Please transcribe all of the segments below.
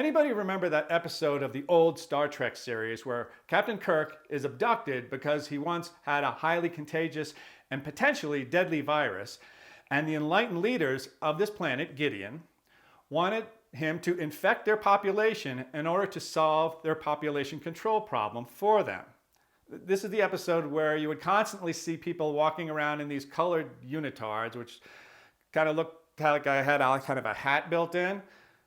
Anybody remember that episode of the old Star Trek series where Captain Kirk is abducted because he once had a highly contagious and potentially deadly virus, and the enlightened leaders of this planet, Gideon, wanted him to infect their population in order to solve their population control problem for them? This is the episode where you would constantly see people walking around in these colored unitards, which kind of looked like I had kind of a hat built in,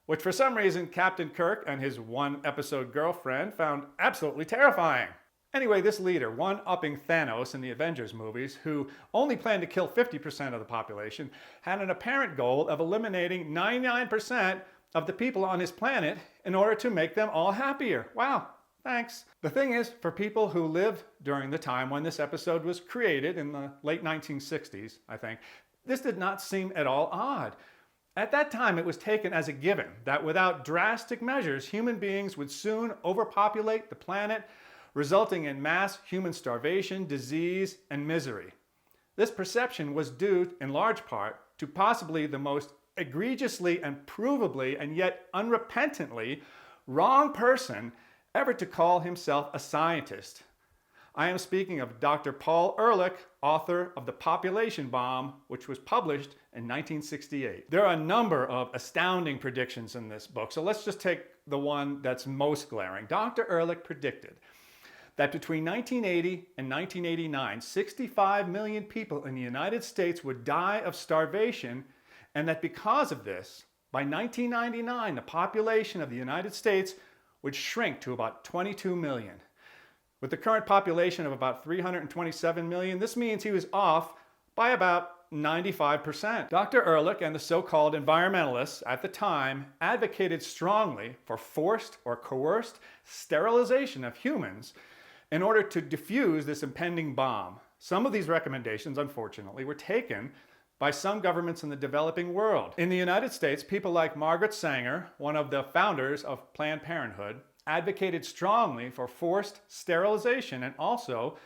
which for some reason Captain Kirk and his one-episode girlfriend found absolutely terrifying. Anyway, this leader, one-upping Thanos in the Avengers movies, who only planned to kill 50% of the population, had an apparent goal of eliminating 99% of the people on his planet in order to make them all happier. Wow, thanks. The thing is, for people who lived during the time when this episode was created, in the late 1960s, I think, this did not seem at all odd. At that time, it was taken as a given that without drastic measures, human beings would soon overpopulate the planet, resulting in mass human starvation, disease, and misery. This perception was due, in large part, to possibly the most egregiously and provably and yet unrepentantly wrong person ever to call himself a scientist. I am speaking of Dr. Paul Ehrlich, author of The Population Bomb, which was published in 1968. There are a number of astounding predictions in this book, so let's just take the one that's most glaring. Dr. Ehrlich predicted that between 1980 and 1989, 65 million people in the United States would die of starvation, and that because of this, by 1999, the population of the United States would shrink to about 22 million. With the current population of about 327 million, this means he was off by about 95%. Dr. Ehrlich and the so-called environmentalists at the time advocated strongly for forced or coerced sterilization of humans in order to defuse this impending bomb. Some of these recommendations, unfortunately, were taken by some governments in the developing world. In the United States, people like Margaret Sanger, one of the founders of Planned Parenthood, advocated strongly for forced sterilization and also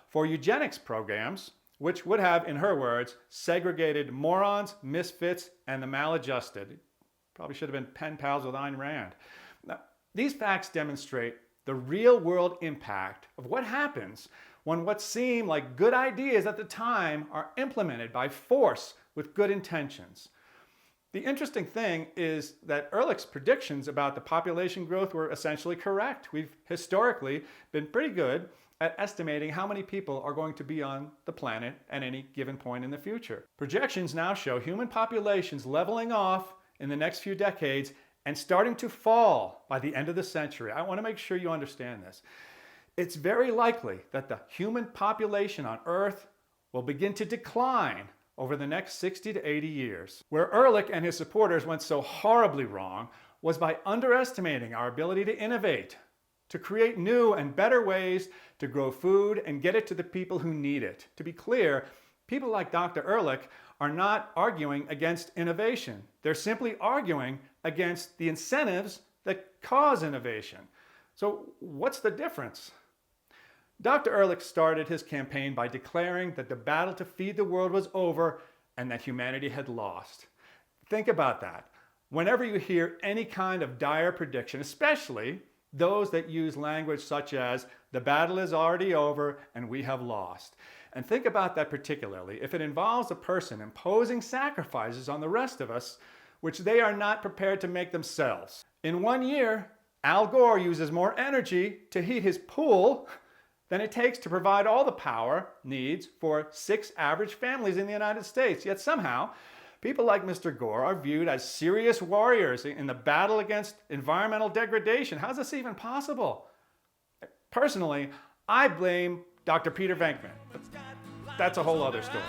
for eugenics programs, which would have, in her words, segregated morons, misfits, and the maladjusted. Probably should have been pen pals with Ayn Rand. Now, these facts demonstrate the real-world impact of what happens when what seem like good ideas at the time are implemented by force with good intentions. The interesting thing is that Ehrlich's predictions about the population growth were essentially correct. We've historically been pretty good at estimating how many people are going to be on the planet at any given point in the future. Projections now show human populations leveling off in the next few decades and starting to fall by the end of the century. I want to make sure you understand this. It's very likely that the human population on Earth will begin to decline over the next 60 to 80 years. Where Ehrlich and his supporters went so horribly wrong was by underestimating our ability to innovate, to create new and better ways to grow food and get it to the people who need it. To be clear, people like Dr. Ehrlich are not arguing against innovation. They're simply arguing against the incentives that cause innovation. So what's the difference? Dr. Ehrlich started his campaign by declaring that the battle to feed the world was over and that humanity had lost. Think about that. Whenever you hear any kind of dire prediction, especially those that use language such as, the battle is already over and we have lost. And think about that particularly if it involves a person imposing sacrifices on the rest of us, which they are not prepared to make themselves. In 1 year, Al Gore uses more energy to heat his pool than it takes to provide all the power needs for 6 average families in the United States. Yet somehow, people like Mr. Gore are viewed as serious warriors in the battle against environmental degradation. How's this even possible? Personally, I blame Dr. Peter Venkman. That's a whole other story.